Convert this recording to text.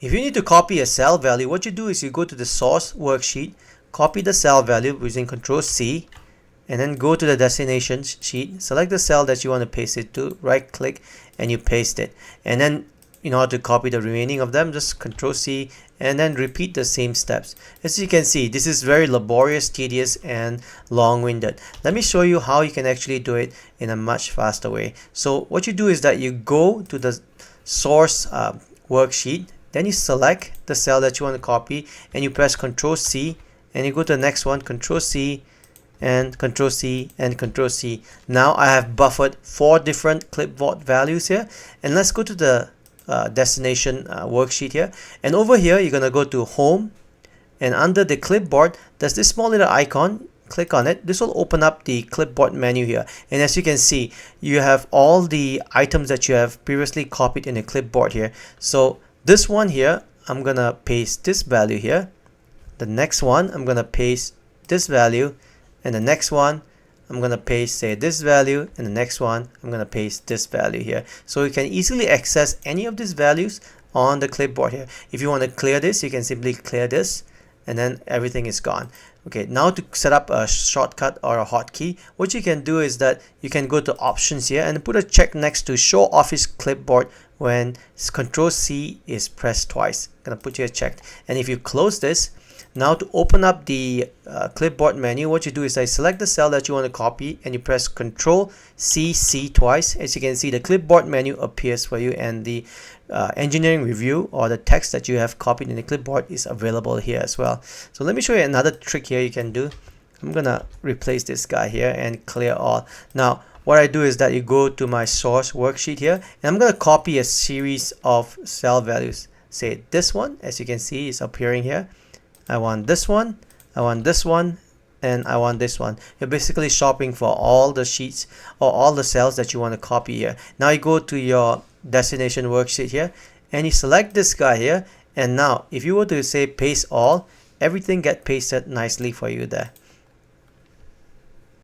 If you need to copy a cell value, what you do is you go to the source worksheet, copy the cell value using Ctrl C, and then go to the destination sheet, select the cell that you want to paste it to, right click, and you paste it. And then in order to copy the remaining of them, just Ctrl C and then repeat the same steps. As you can see, this is very laborious, tedious, and long-winded. Let me show you how you can actually do it in a much faster way. So what you do is that you go to the source worksheet, then you select the cell that you want to copy and you press Ctrl C, and you go to the next one, Ctrl C and Ctrl C and Ctrl C. Now I have buffered 4 different clipboard values here, and let's go to the destination worksheet here, and over here you're gonna go to home, and under the clipboard there's this small little icon. Click on it. This will open up the clipboard menu here, and as you can see, you have all the items that you have previously copied in the clipboard here. So this one here, I'm gonna paste this value here. The next one, I'm gonna paste this value, and the next one I'm gonna paste, say, this value, and the next one I'm gonna paste this value here. So you can easily access any of these values on the clipboard here. If you want to clear this, you can simply clear this, and then everything is gone. Okay, now to set up a shortcut or a hotkey, what you can do is that you can go to options here and put a check next to show Office Clipboard when Ctrl C is pressed twice. I'm gonna put here checked, and if you close this, now to open up the clipboard menu, what you do is I select the cell that you want to copy and you press Ctrl C twice. As you can see, the clipboard menu appears for you, and the engineering review or the text that you have copied in the clipboard is available here as well. So let me show you another trick here you can do. I'm gonna replace this guy here and clear all. Now what I do is that you go to my source worksheet here, and I'm gonna copy a series of cell values. Say this one, as you can see, is appearing here. I want this one, I want this one, and I want this one. You're basically shopping for all the sheets or all the cells that you want to copy here. Now you go to your destination worksheet here and you select this guy here, and now if you were to say paste all, everything get pasted nicely for you there.